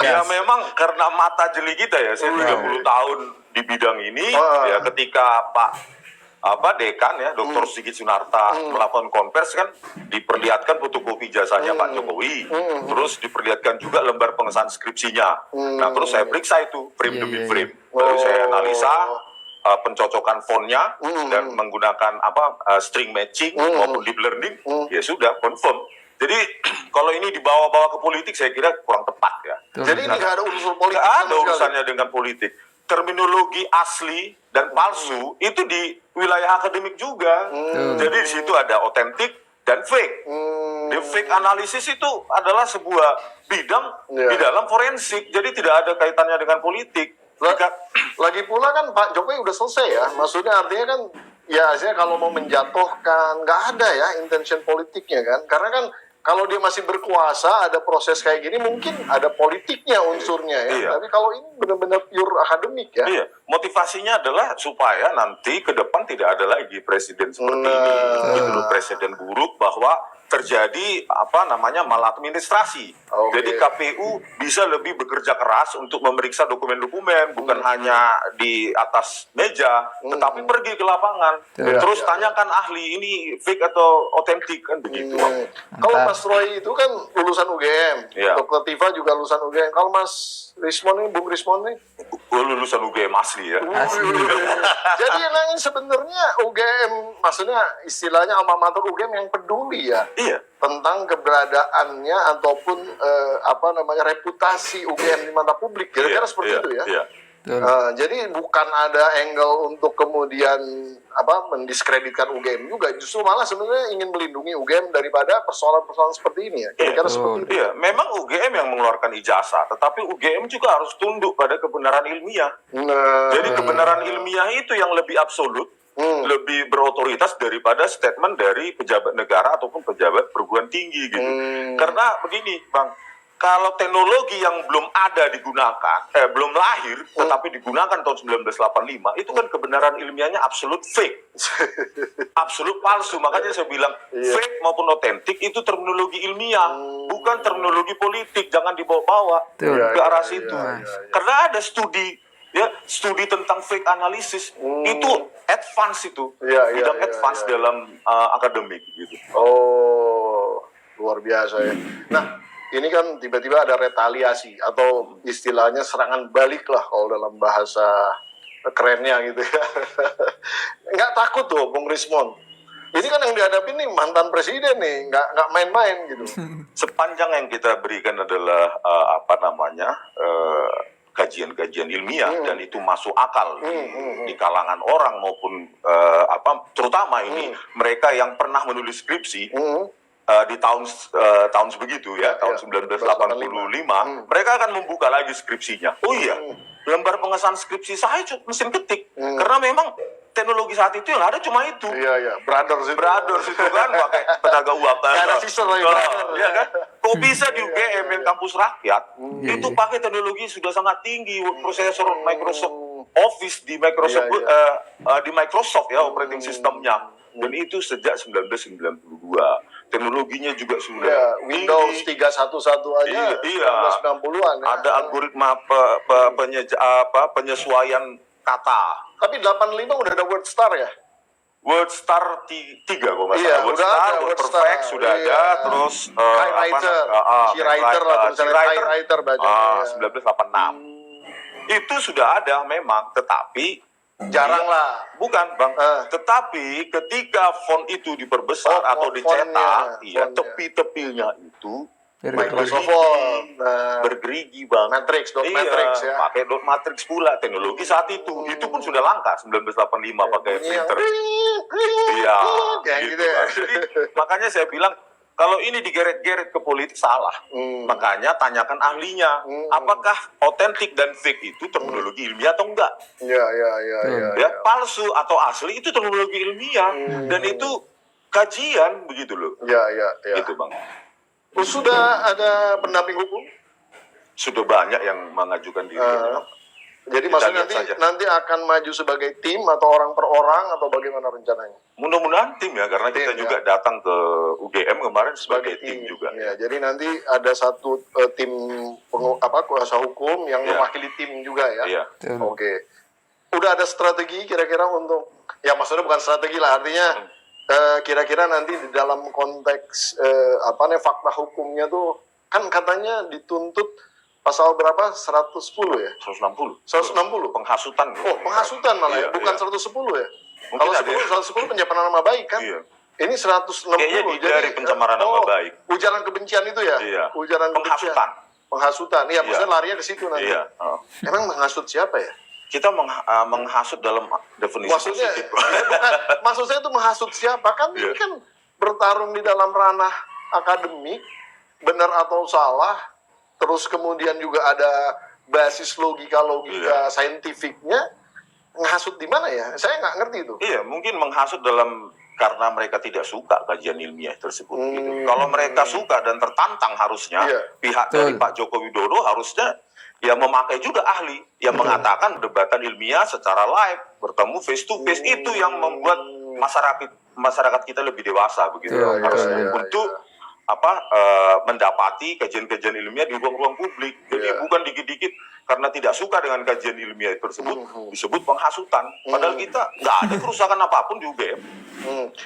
Ya memang karena mata jeli kita ya, saya 30 tahun di bidang ini, ya ketika Dekan ya, Dr. Sigit Sunarta melakukan konvers kan diperlihatkan fotokopi jasanya Pak Jokowi, terus diperlihatkan juga lembar pengesahan skripsinya. Nah terus saya periksa itu frame demi frame, baru saya analisa pencocokan fontnya dan menggunakan string matching maupun deep learning, ya sudah confirm. Jadi kalau ini dibawa-bawa ke politik saya kira kurang tepat ya. Jadi ini nggak ada unsur politik. Nggak ada urusannya dengan politik. Terminologi asli dan palsu itu di wilayah akademik juga. Jadi di situ ada otentik dan fake. Di fake analisis itu adalah sebuah bidang di dalam forensik. Jadi tidak ada kaitannya dengan politik. Lagi pula kan Pak Jokowi udah selesai ya. Maksudnya artinya kan ya saya kalau mau menjatuhkan nggak ada ya intention politiknya kan. Karena kan kalau dia masih berkuasa, ada proses kayak gini, mungkin ada politiknya unsurnya ya. Iya. Tapi kalau ini benar-benar pure akademik ya. Iya, motivasinya adalah supaya nanti ke depan tidak ada lagi presiden seperti ini. Gitu loh, presiden buruk bahwa terjadi maladministrasi. Jadi KPU bisa lebih bekerja keras untuk memeriksa dokumen-dokumen, bukan hanya di atas meja, tetapi pergi ke lapangan. Terus tanyakan ahli ini fake atau otentik kan begitu. Kalau Mas Roy itu kan lulusan UGM, Dr. Tifa juga lulusan UGM. Kalau Mas Rismon ini, Bung Rismon ini lulusan UGM asli ya. Jadi yang sebenarnya UGM, maksudnya istilahnya alma mater UGM yang peduli ya. Iya. Tentang keberadaannya ataupun reputasi UGM di mata publik, kira-kira seperti itu ya. Iya. Jadi bukan ada angle untuk kemudian mendiskreditkan UGM juga, justru malah sebenarnya ingin melindungi UGM daripada persoalan-persoalan seperti ini ya. Kira-kira seperti itu. Iya, memang UGM yang mengeluarkan ijazah, tetapi UGM juga harus tunduk pada kebenaran ilmiah. Jadi kebenaran ilmiah itu yang lebih absolut, lebih berotoritas daripada statement dari pejabat negara ataupun pejabat perguruan tinggi gitu. Karena begini, Bang, kalau teknologi yang belum ada digunakan, belum lahir, tetapi digunakan tahun 1985, itu kan kebenaran ilmiahnya absolut fake. Absolut palsu. Makanya saya bilang, fake maupun otentik itu terminologi ilmiah, bukan terminologi politik. Jangan dibawa-bawa ke arah situ. Karena ada studi tentang fake analysis, itu advance itu. Bidang advance dalam akademik gitu. Oh, luar biasa ya. Nah, ini kan tiba-tiba ada retaliasi atau istilahnya serangan balik lah kalau dalam bahasa kerennya gitu ya. Nggak takut tuh Bung Rismon. Ini kan yang dihadapi nih mantan presiden nih, nggak main-main gitu. Sepanjang yang kita berikan adalah kajian-kajian ilmiah dan itu masuk akal di kalangan orang maupun terutama ini mereka yang pernah menulis skripsi. Di tahun sebegitu ya, tahun 1985, mereka akan membuka lagi skripsinya. Oh iya, lembar pengesahan skripsi saya mesin ketik, karena memang teknologi saat itu yang ada cuma itu. Iya, Brothers itu kan pakai tenaga uap. Ada sister lagi, ya kan? Kok bisa di UGM yang kampus rakyat itu pakai teknologi sudah sangat tinggi, prosesor Microsoft Office di Microsoft ya operating sistemnya. Dan itu sejak 1992. Teknologinya juga sudah Windows 311 aja 1990-an ya. Ada algoritma penyesuaian kata. Tapi 85 udah ada WordStar ya? WordStar 3 kok nggak salah. WordStar, WordPerfect sudah ada, terus Highwriter lah tulisannya Highwriter bacanya. 1986. Itu sudah ada memang, tetapi jarang lah. Bukan, Bang. Tetapi ketika font itu diperbesar atau dicetak, tepi-tepinya itu Microsoft Word, bergerigi, Bang. Matrix ya. Pakai dot matrix pula. Teknologi saat itu pun sudah langka 1985 pakai printer. Iya, gitu ya. Jadi makanya saya bilang kalau ini digeret-geret ke politik salah. Makanya tanyakan ahlinya, apakah otentik dan fake itu terminologi ilmiah atau enggak? Iya. Palsu atau asli itu terminologi ilmiah dan itu kajian begitu loh. Iya. Itu, Bang. Sudah ada pendamping hukum? Sudah banyak yang mengajukan diri. Jadi Kita maksudnya lihat saja. nanti akan maju sebagai tim atau orang per orang atau bagaimana rencananya? Mudah-mudahan tim ya, karena kita juga datang ke UGM kemarin sebagai tim juga. Ya, jadi nanti ada satu tim kuasa hukum yang mewakili tim juga ya. Iya. Oke. Udah ada strategi kira-kira untuk, ya maksudnya bukan strategi lah, artinya kira-kira nanti di dalam konteks fakta hukumnya tuh kan katanya dituntut pasal berapa? 110 ya? 160. 160. Penghasutan. Oh, penghasutan malah ya, bukan 110 ya? Kalau 110 pencemaran nama baik kan? Iya. Ini 160. Kayaknya dari pencemaran nama baik. Ujaran kebencian itu ya? Iya. Ujaran penghasutan. Penghasutan. Iya, maksudnya larinya ke situ nanti. Iya. Emang menghasut siapa ya? Kita menghasut dalam definisi maksudnya, positif. Maksud saya itu menghasut siapa? Kan ini kan bertarung di dalam ranah akademik, benar atau salah, terus kemudian juga ada basis logika saintifiknya. Menghasut di mana ya? Saya nggak ngerti itu. Iya, mungkin menghasut karena mereka tidak suka kajian ilmiah tersebut. Gitu. Kalau mereka suka dan tertantang harusnya pihak dari Pak Joko Widodo harusnya ya memakai juga ahli yang mengatakan debatan ilmiah secara live, bertemu face to face, itu yang membuat masyarakat kita lebih dewasa begitu untuk mendapati kajian-kajian ilmiah di ruang-ruang publik. Jadi bukan dikit-dikit karena tidak suka dengan kajian ilmiah tersebut disebut penghasutan. Padahal kita nggak ada kerusakan apapun di UGM.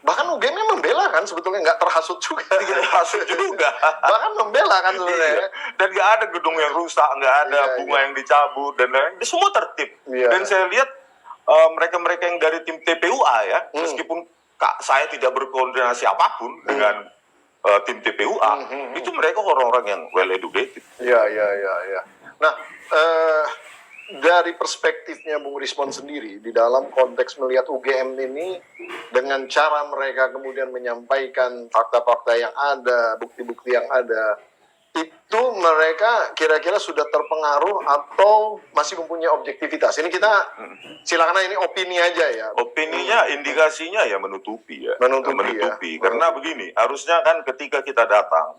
Bahkan UGM membela kan sebetulnya, nggak terhasut juga. Tidak terhasut juga. Bahkan membela kan sebenarnya. Dan nggak ada gedung yang rusak, nggak ada bunga yang dicabut dan lain-lain. Semua tertib. Dan saya lihat mereka-mereka yang dari tim TPUA ya, meskipun saya tidak berkoordinasi apapun dengan tim TPUA, itu mereka orang-orang yang well educated. Iya. Nah, dari perspektifnya Bung Rismon sendiri, di dalam konteks melihat UGM ini, dengan cara mereka kemudian menyampaikan fakta-fakta yang ada, bukti-bukti yang ada, itu mereka kira-kira sudah terpengaruh atau masih mempunyai objektivitas? Ini kita silakan, ini opini aja ya. Opininya, indikasinya ya menutupi ya. Menutupi ya. Karena begini, harusnya kan ketika kita datang,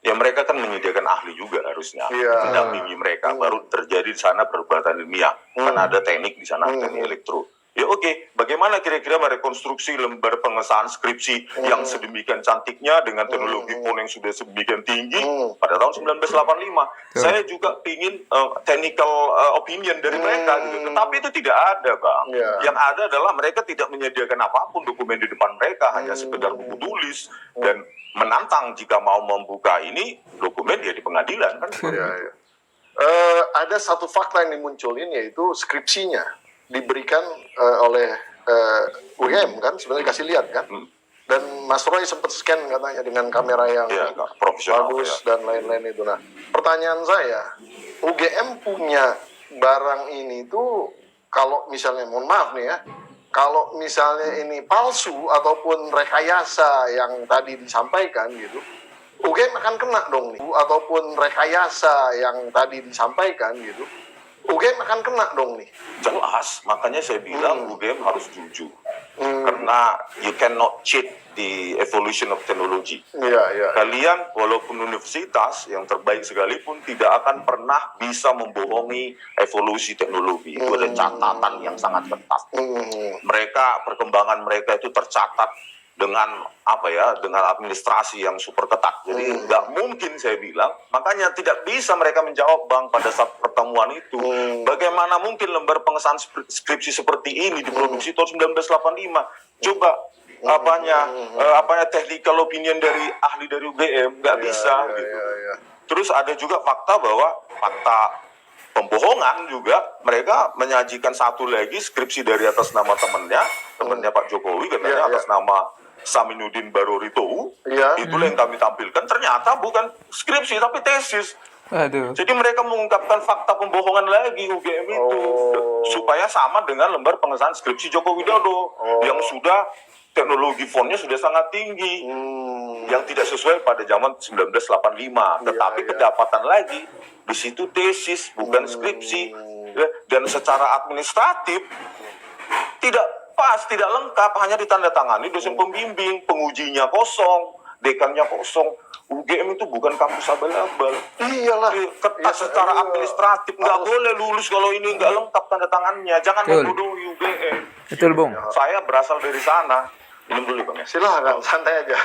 ya mereka kan menyediakan ahli juga harusnya, mendampingi mereka, baru terjadi di sana perbuatan ilmiah. Kan ada teknik di sana, teknik elektro. Ya oke, bagaimana kira-kira merekonstruksi lembar pengesahan skripsi yang sedemikian cantiknya dengan teknologi font yang sudah sedemikian tinggi pada tahun 1985. Saya juga ingin technical opinion dari mereka gitu. Tetapi itu tidak ada, Bang. Yang ada adalah mereka tidak menyediakan apapun dokumen di depan mereka, hanya sekedar buku tulis dan menantang jika mau membuka ini dokumen ya di pengadilan kan. Ada satu fakta yang dimunculin, yaitu skripsinya diberikan oleh UGM kan, sebenarnya dikasih lihat kan, dan Mas Roy sempat scan katanya dengan kamera yang bagus dan lain-lain itu. Nah, pertanyaan saya, UGM punya barang ini tuh, kalau misalnya, mohon maaf nih ya, kalau misalnya ini palsu ataupun rekayasa yang tadi disampaikan gitu, UGM akan kena dong nih. Ataupun rekayasa yang tadi disampaikan gitu, UGM akan kena dong nih. Jelas, makanya saya bilang UGM harus jujur. Karena you cannot cheat the evolution of technology. Kalian walaupun universitas yang terbaik sekalipun tidak akan pernah bisa membohongi evolusi teknologi. Itu ada catatan yang sangat ketat. Mereka, perkembangan mereka itu tercatat dengan dengan administrasi yang super ketat. Jadi nggak mungkin, saya bilang, makanya tidak bisa mereka menjawab, Bang, pada saat pertemuan itu. Bagaimana mungkin lembar pengesahan skripsi seperti ini diproduksi tahun 1985? Coba technical opinion dari ahli dari UGM, nggak bisa gitu. Terus ada juga fakta bahwa pembohongan juga, mereka menyajikan satu lagi skripsi dari atas nama temannya Pak Jokowi, katanya atas nama Saminuddin Barorito. Itulah yang kami tampilkan, ternyata bukan skripsi tapi tesis. Aduh. Jadi mereka mengungkapkan fakta pembohongan lagi UGM itu supaya sama dengan lembar pengesahan skripsi Joko Widodo yang sudah teknologi fontnya sudah sangat tinggi, yang tidak sesuai pada zaman 1985. Tetapi kedapatan lagi di situ tesis bukan skripsi, dan secara administratif tidak pas, tidak lengkap, hanya ditandatangani dosen pembimbing, pengujinya kosong, dekannya kosong. UGM itu bukan kampus abal-abal. Iyalah. Ketat secara administratif, nggak boleh lulus kalau ini nggak lengkap tanda tangannya. Jangan membodohi UGM. Betul, Bung. Saya berasal dari sana. Minum dulu Bang ya. Silahkan, santai aja.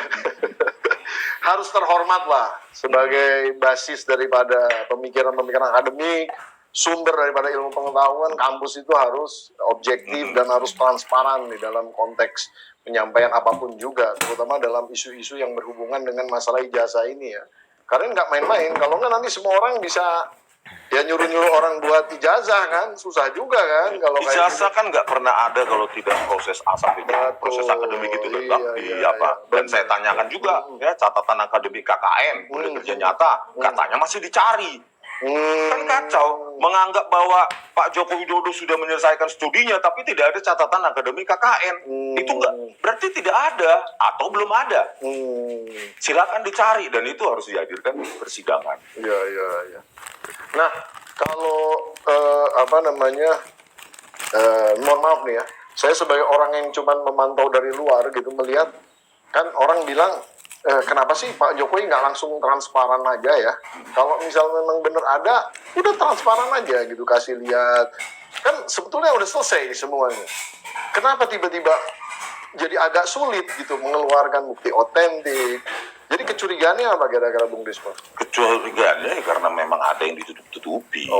Harus terhormat lah sebagai basis daripada pemikiran-pemikiran akademik, sumber daripada ilmu pengetahuan. Kampus itu harus objektif dan harus transparan di dalam konteks penyampaian apapun juga, terutama dalam isu-isu yang berhubungan dengan masalah ijazah ini ya. Karena nggak main-main, kalau nggak nanti semua orang bisa ya nyuruh-nyuruh orang buat ijazah kan, susah juga kan kalau kayak Ijazah gitu. kan nggak pernah ada kalau tidak proses A sampai B, proses akademik itu lengkap dan saya tanyakan juga ya catatan akademik KKN boleh kerja nyata, katanya masih dicari. Kan kacau menganggap bahwa Pak Joko Widodo sudah menyelesaikan studinya tapi tidak ada catatan akademik KKN. Itu enggak berarti tidak ada atau belum ada. Silakan dicari dan itu harus dihadirkan di persidangan. Iya. Nah, kalau mohon maaf nih ya, saya sebagai orang yang cuma memantau dari luar gitu melihat kan orang bilang kenapa sih Pak Jokowi nggak langsung transparan aja ya? Kalau misalnya memang benar ada, udah transparan aja gitu, kasih lihat. Kan sebetulnya udah selesai semuanya. Kenapa tiba-tiba jadi agak sulit gitu mengeluarkan bukti otentik? Jadi kecurigaannya apa kira-kira Bung Risma? Kecurigaannya karena memang ada yang ditutup-tutupi.